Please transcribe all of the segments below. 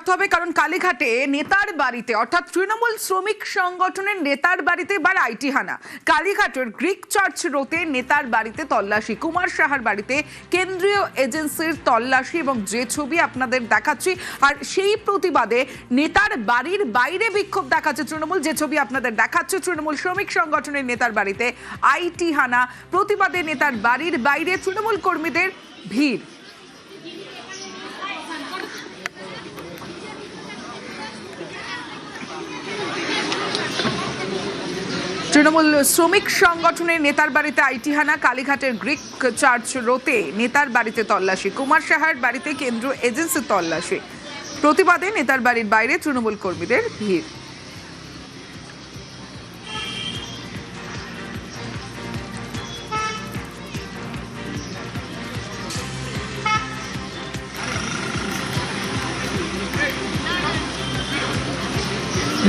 রাখতে হবে, কারণ কালীঘাটে নেতার বাড়িতে অর্থাৎ তৃণমূল শ্রমিক সংগঠনের নেতার বাড়িতে এবার আইটি হানা। কালীঘাটের গ্রিক চার্চ রোডে নেতার বাড়িতে তল্লাশি, কুমার সাহার বাড়িতে কেন্দ্রীয় এজেন্সির তল্লাশি এবং যে ছবি আপনাদের দেখাচ্ছি, আর সেই প্রতিবাদে নেতার বাড়ির বাইরে বিক্ষোভ দেখাচ্ছে তৃণমূল। যে ছবি আপনাদের দেখাচ্ছে, তৃণমূল শ্রমিক সংগঠনের নেতার বাড়িতে আইটি হানা, প্রতিবাদে নেতার বাড়ির বাইরে তৃণমূল কর্মীদের ভিড়। তৃণমূল শ্রমিক সংগঠনের নেতার বাড়িতে আইটি হানা, কালীঘাটের গ্রিক চার্চ রোডে নেতার বাড়িতে তল্লাশি, কুমার সাহার বাড়িতে কেন্দ্রীয় এজেন্সির তল্লাশি, প্রতিবাদে নেতার বাড়ির বাইরে তৃণমূল কর্মীদের ভিড়।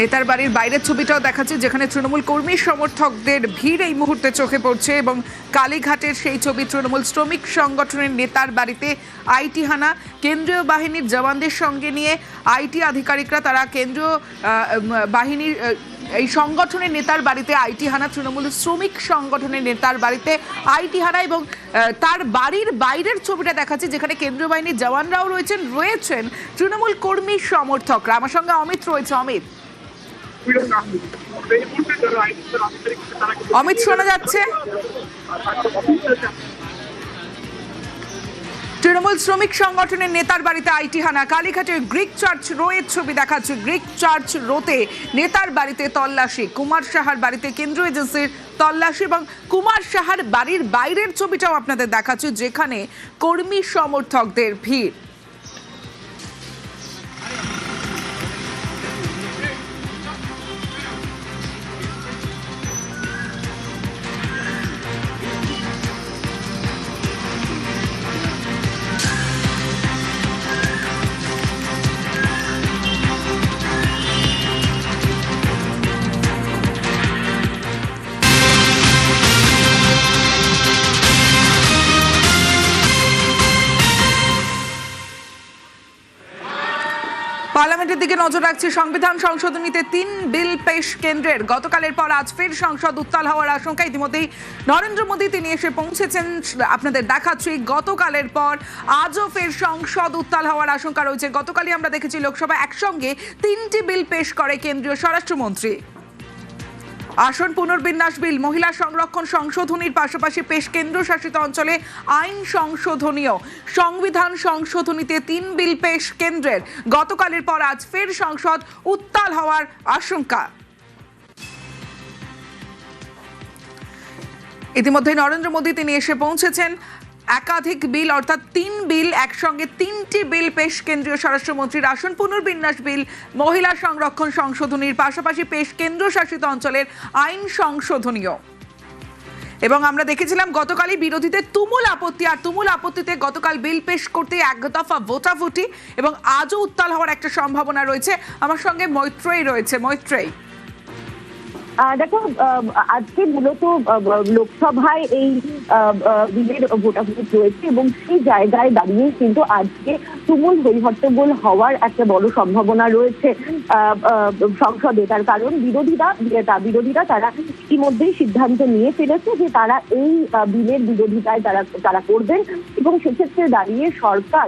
নেতার বাড়ির বাইরের ছবিটাও দেখাচ্ছে, যেখানে তৃণমূল কর্মী সমর্থকদের ভিড় এই মুহূর্তে চোখে পড়ছে, এবং কালীঘাটের সেই ছবি, তৃণমূল শ্রমিক সংগঠনের নেতার বাড়িতে আইটি হানা, কেন্দ্রীয় বাহিনীর জওয়ানদের সঙ্গে নিয়ে আইটি আধিকারিকরা, তারা কেন্দ্রীয় বাহিনীর এই সংগঠনের নেতার বাড়িতে আইটি হানা, তৃণমূল শ্রমিক সংগঠনের নেতার বাড়িতে আইটি হানা, এবং তার বাড়ির বাইরের ছবিটা দেখাচ্ছে, যেখানে কেন্দ্রীয় বাহিনীর জওয়ানরাও রয়েছেন তৃণমূল কর্মী সমর্থকরা। আমার সঙ্গে অমিত রয়েছে। অমিত, শোনা যাচ্ছে? তৃণমূল শ্রমিক সংগঠনের নেতার বাড়িতে আইটি হানা, কালীঘাটের গ্রিক চার্চ রোডের ছবি দেখাচ্ছে, গ্রিক চার্চ রোডে নেতার বাড়িতে তল্লাশি, কুমার সাহার বাড়িতে কেন্দ্রীয় এজেন্সির তল্লাশি, এবং কুমার সাহার বাড়ির বাইরের ছবিটাও আপনাদের দেখাচ্ছে, যেখানে কর্মী সমর্থকদের ভিড়। পার্লামেন্টের দিকে নজর রাখছে। সংবিধান সংশোধনীতে 3 বিল পেশ কেন্দ্রের। গতকালের পর আজ ফের সংসদ উত্তাল হওয়ার আশঙ্কা। ইতিমধ্যেই নরেন্দ্র মোদী তিনি এসে পৌঁছেছেন, আপনাদের দেখাচ্ছি। গতকালের পর আজও ফের সংসদ উত্তাল হওয়ার আশঙ্কা রয়েছে। গতকালই আমরা দেখেছি লোকসভা একসঙ্গে 3টি বিল পেশ করে কেন্দ্রীয় স্বরাষ্ট্রমন্ত্রী। আসন পুনর্বিন্যাস বিল, মহিলা সংরক্ষণ সংশোধনীর পাশাপাশি পেশ কেন্দ্রশাসিত অঞ্চলে আইন সংশোধনীয়। সংবিধান সংশোধনীতে 3 বিল পেশ কেন্দ্রের। গতকালের পর আজ ফের সংসদ উত্তাল হওয়ার আশঙ্কা। ইতিমধ্যে নরেন্দ্র মোদী তিনি এসে পৌঁছেছেন। একাধিক বিল, অর্থাৎ 3 বিল একসঙ্গে, 3টি বিল পেশ কেন্দ্রীয় স্বরাষ্ট্রমন্ত্রীর। আসন পুনর্বিন্যাস বিল, মহিলা সংরক্ষণ সংশোধনীর পাশাপাশি পেশ কেন্দ্রশাসিত অঞ্চলের আইন সংশোধনীয়। এবং আমরা দেখেছিলাম গতকালই বিরোধীদের তুমুল আপত্তি, আর তুমুল আপত্তিতে গতকাল বিল পেশ করতে এক দফা ভোটাভুটি, এবং আজও উত্তাল হওয়ার একটা সম্ভাবনা রয়েছে। আমার সঙ্গে মৈত্রেয়ী রয়েছে। মৈত্রেয়ী, দেখো, আজকে মূলত লোকসভায় এই বিলের ভোটাভুটি রয়েছে, এবং সেই জায়গায় দাঁড়িয়ে কিন্তু আজকে তুমুল হইহট্টগোল হওয়ার একটা বড় সম্ভাবনা রয়েছে সংসদে। তার কারণ বিরোধীরা তারা ইতিমধ্যেই সিদ্ধান্ত নিয়ে ফেলেছে যে তারা এই বিলের বিরোধিতায় তারা করবেন, এবং সেক্ষেত্রে দাঁড়িয়ে সরকার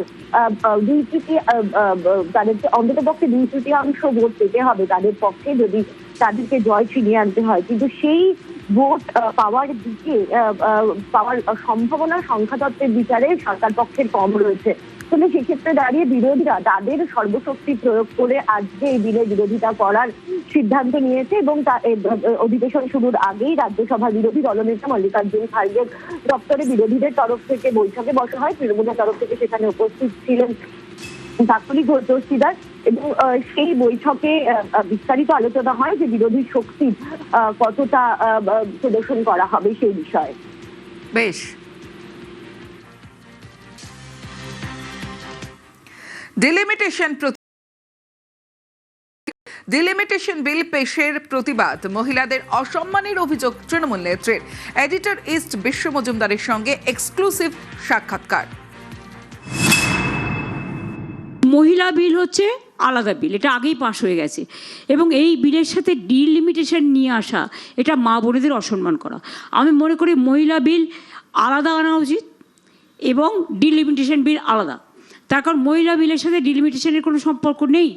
তাদেরকে অন্ততপক্ষে 2/3 ভোট পেতে হবে তাদের পক্ষে, যদি তাদেরকে জয় ছিনিয়ে আনতে হয়। কিন্তু সেই ভোট পাওয়ার সম্ভাবনা সংখ্যাতত্ত্বের বিচারে সরকার পক্ষের কম রয়েছে। তবে সেক্ষেত্রে দাঁড়িয়ে বিরোধীরা তাদের সর্বশক্তি প্রয়োগ করে আজকে এই বিলের বিরোধিতা করার সিদ্ধান্ত নিয়েছে, এবং অধিবেশন শুরুর আগেই রাজ্যসভার বিরোধী দলনেতা মল্লিকার্জুন খার্গের দপ্তরে বিরোধীদের তরফ থেকে বৈঠকে বসা হয়। তৃণমূলের তরফ থেকে সেখানে উপস্থিত ছিলেন কাকলি ঘোষ দস্তিদার, এবং সেই বৈঠকে বিস্তারিত আলোচনা হয় যে বিরোধী শক্তি কতটা প্রদর্শন করা হবে সেই বিষয়ে। বেশ, ডিলিমিটেশন বিল পেশের প্রতিবাদ, মহিলাদের অসম্মানের অভিযোগ তৃণমূল নেত্রীর। এডিটর ইস্ট বিশ্ব মজুমদারের সঙ্গে এক্সক্লুসিভ সাক্ষাৎকার। মহিলা বিল হচ্ছে আলাদা বিল, এটা আগেই পাশ হয়ে গেছে, এবং এই বিলের সাথে ডিলিমিটেশন নিয়ে আসা এটা মা বোনেদের অসম্মান করা। আমি মনে করি মহিলা বিল আলাদা আনা উচিত এবং ডিলিমিটেশন বিল আলাদা। তার কারণ মহিলা বিলের সাথে ডিলিমিটেশনের কোনো সম্পর্ক নেই।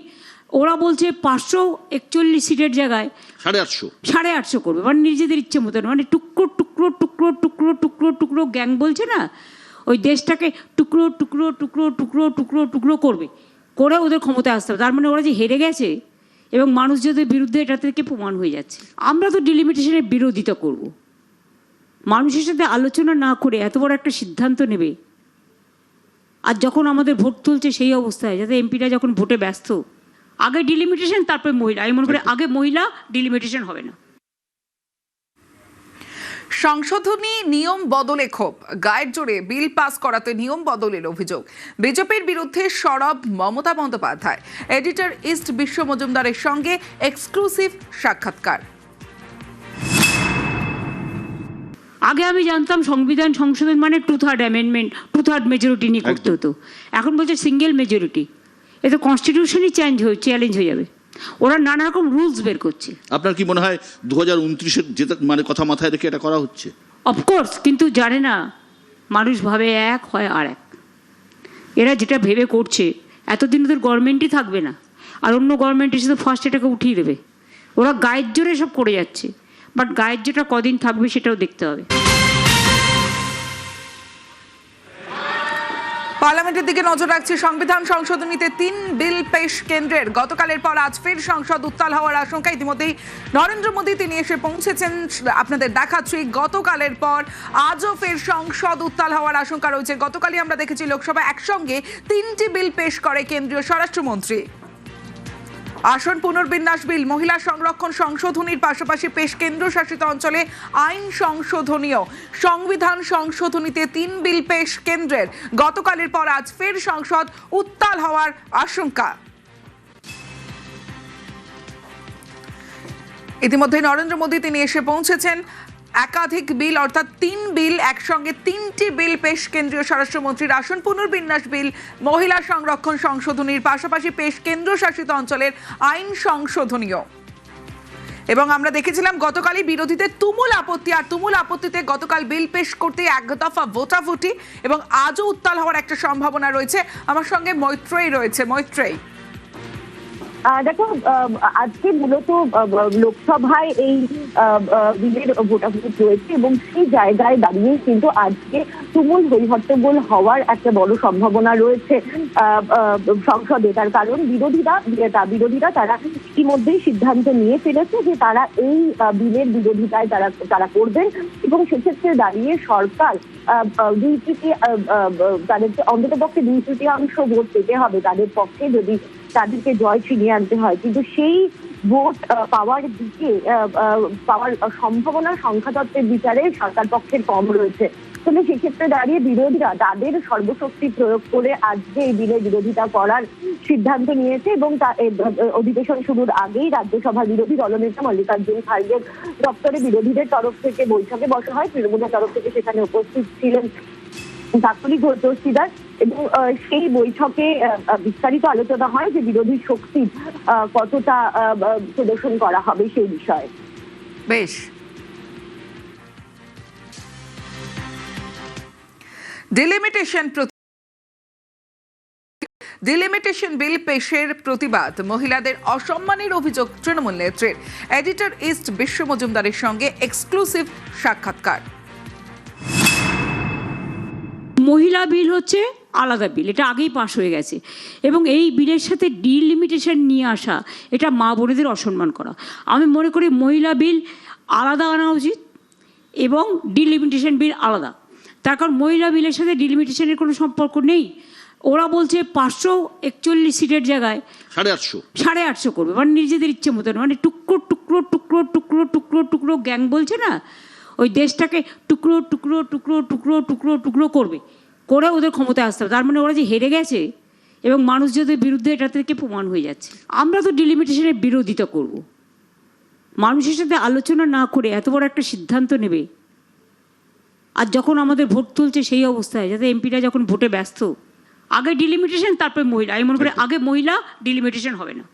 ওরা বলছে 541 সিটের জায়গায় 850 করবে, মানে নিজেদের ইচ্ছে মতন, মানে টুকরো টুকরো টুকরো টুকরো টুকরো টুকরো গ্যাং বলছে না, ওই দেশটাকে টুকরো টুকরো টুকরো টুকরো টুকরো টুকরো করবে, করে ওদের ক্ষমতায় আসতে হবে। তার মানে ওরা যে হেরে গেছে এবং মানুষ যাদের বিরুদ্ধে এটা থেকে প্রমাণ হয়ে যাচ্ছে। আমরা তো ডিলিমিটেশনের বিরোধিতা করব। মানুষের সাথে আলোচনা না করে এত বড় একটা সিদ্ধান্ত নেবে, আর যখন আমাদের ভোট তুলছে সেই অবস্থায়, যাতে এমপিরা যখন ভোটে ব্যস্ত, আগে ডিলিমিটেশন তারপরে মহিলা, আমি মনে করি আগে মহিলা, ডিলিমিটেশন হবে না। সংশোধনী নিয়ম বদলে ক্ষোভ, গায়ের জোরে বিল পাস করাতে নিয়ম বদলের অভিযোগ। বিজেপির বিরুদ্ধে সরব মমতা বন্দ্যোপাধ্যায়। এডিটর ইস্ট বিশ্ব মজুমদারের সঙ্গে এক্সক্লুসিভ সাক্ষাৎকার। আগে আমি জানতাম সংবিধান সংশোধন মানে 2/3 অ্যামেন্ডমেন্ট, 2/3 মেজরিটি নিয়ে করতে হতো। এখন বলছে সিঙ্গেল মেজরিটি। এ তো কনস্টিটিউশনই চ্যালেঞ্জ হয়ে যাবে। ওরা নানা রকম রুলস বের করছে। আপনার কি মনে হয় 2029-এর যেটা মানে কথা মাথায় রেখে এটা করা হচ্ছে? অফকোর্স, কিন্তু জানে না মানুষ ভাবে এক হয় আর এক। এরা যেটা ভেবে করছে, এতদিন ওদের গভর্নমেন্টই থাকবে না, আর অন্য গভর্নমেন্ট এসে তো ফার্স্ট এটাকে উঠিয়ে দেবে। ওরা গায়ের জোরে সব করে যাচ্ছে, বাট গায়ের জোরটা কদিন থাকবে সেটাও দেখতে হবে। পার্লামেন্টের দিকে নজর রাখছে সংবিধান সংশোধনীতে 3 বিল পেশ কেন্দ্রের। গতকালের পর আজ ফের সংসদ উত্তাল হওয়ার আশঙ্কা। ইতিমধ্যেই নরেন্দ্র মোদী তিনি এসে পৌঁছেছেন। আপনাদের দেখাচ্ছি গতকালের পর আজও ফের সংসদ উত্তাল হওয়ার আশঙ্কা রয়েছে। গতকালই আমরা দেখেছি লোকসভা একসঙ্গে 3টি বিল পেশ করে কেন্দ্রীয় স্বরাষ্ট্রমন্ত্রী। আসন পুনর্বিন্যাস বিল, মহিলা সংরক্ষণ সংশোধনীর পাশাপাশি পেশ কেন্দ্রশাসিত অঞ্চলে আইন সংশোধনীয়। সংবিধান সংশোধনীতে 3 বিল পেশ কেন্দ্রের। গতকালের পর আজ ফের সংসদ উত্তাল হওয়ার আশঙ্কা। ইতিমধ্যে নরেন্দ্র মোদী তিনি এসে পৌঁছেছেন। একাধিক বিল, অর্থাৎ 3 বিল একসঙ্গে, 3টি বিল পেশ কেন্দ্রীয় স্বরাষ্ট্রমন্ত্রীর। আসন পুনর্বিন্যাস বিল, মহিলা সংরক্ষণ সংশোধনীর পাশাপাশি পেশ কেন্দ্রশাসিত অঞ্চলের আইন সংশোধনীয়। এবং আমরা দেখেছিলাম গতকালই বিরোধীদের তুমুল আপত্তি, আর তুমুল আপত্তিতে গতকাল বিল পেশ করতে এক দফা ভোটাভুটি, এবং আজও উত্তাল হওয়ার একটা সম্ভাবনা রয়েছে। আমার সঙ্গে মৈত্রেয়ী রয়েছে। মৈত্রেয়ী, দেখো, আজকে মূলত লোকসভায় এই বিলের ভোটাভুটি রয়েছে, এবং সেই জায়গায় দাঁড়িয়ে কিন্তু আজকে তুমুল হইহট্টগোল হওয়ার একটা বড় সম্ভাবনা রয়েছে সংসদে। তার কারণ বিরোধীরা তারা ইতিমধ্যেই সিদ্ধান্ত নিয়ে ফেলেছে যে তারা এই বিলের বিরোধিতায় তারা করবেন, এবং সেক্ষেত্রে দাঁড়িয়ে সরকার তাদেরকে অন্ততপক্ষে 2/3 ভোট পেতে হবে তাদের পক্ষে, যদি তাদেরকে জয় ছিনিয়ে আনতে হয়। কিন্তু সেই ভোট পাওয়ার সম্ভাবনা সংখ্যাতত্ত্বের বিচারে সরকার পক্ষের কম রয়েছে। তবে সেক্ষেত্রে দাঁড়িয়ে বিরোধীরা তাদের সর্বশক্তি প্রয়োগ করে আজকে এই বিলের বিরোধিতা করার সিদ্ধান্ত নিয়েছে, এবং অধিবেশন শুরুর আগেই রাজ্যসভার বিরোধী দলনেতা মল্লিকার্জুন খার্গের দপ্তরে বিরোধীদের তরফ থেকে বৈঠকে বসা হয়। তৃণমূলের তরফ থেকে সেখানে উপস্থিত ছিলেন কাকলি ঘোষ-দস্তিদার, এবং সেই বৈঠকে বিস্তারিত আলোচনা হয় যে বিরোধী শক্তি কতটা প্রদর্শন করা হবে সেই বিষয়ে। বেশ, ডিলিমিটেশন বিল পেশের প্রতিবাদ, মহিলাদের অসম্মানের অভিযোগ তৃণমূল নেত্রীর। এডিটর ইস্ট বিশ্ব মজুমদারের সঙ্গে এক্সক্লুসিভ সাক্ষাৎকার। মহিলা বিল হচ্ছে আলাদা বিল, এটা আগেই পাশ হয়ে গেছে, এবং এই বিলের সাথে ডিলিমিটেশন নিয়ে আসা এটা মা বোনেদের অসম্মান করা। আমি মনে করি মহিলা বিল আলাদা আনা উচিত এবং ডিলিমিটেশন বিল আলাদা। তার কারণ মহিলা বিলের সাথে ডিলিমিটেশনের কোনো সম্পর্ক নেই। ওরা বলছে 541 সিটের জায়গায় 850 করবে, মানে নিজেদের ইচ্ছে মতন, মানে টুকরো টুকরো টুকরো টুকরো টুকরো টুকরো গ্যাং বলছে না, ওই দেশটাকে টুকরো টুকরো টুকরো টুকরো টুকরো টুকরো করবে, করে ওদের ক্ষমতায় আসতে হবে। তার মানে ওরা যে হেরে গেছে এবং মানুষ যাদের বিরুদ্ধে এটা থেকে প্রমাণ হয়ে যাচ্ছে। আমরা তো ডিলিমিটেশনের বিরোধিতা করব। মানুষের সাথে আলোচনা না করে এত বড় একটা সিদ্ধান্ত নেবে, আর যখন আমাদের ভোট তুলছে সেই অবস্থায়, যাতে এমপিরা যখন ভোটে ব্যস্ত, আগে ডিলিমিটেশন তারপরে মহিলা, আমি মনে করি আগে মহিলা ডিলিমিটেশন হবে না।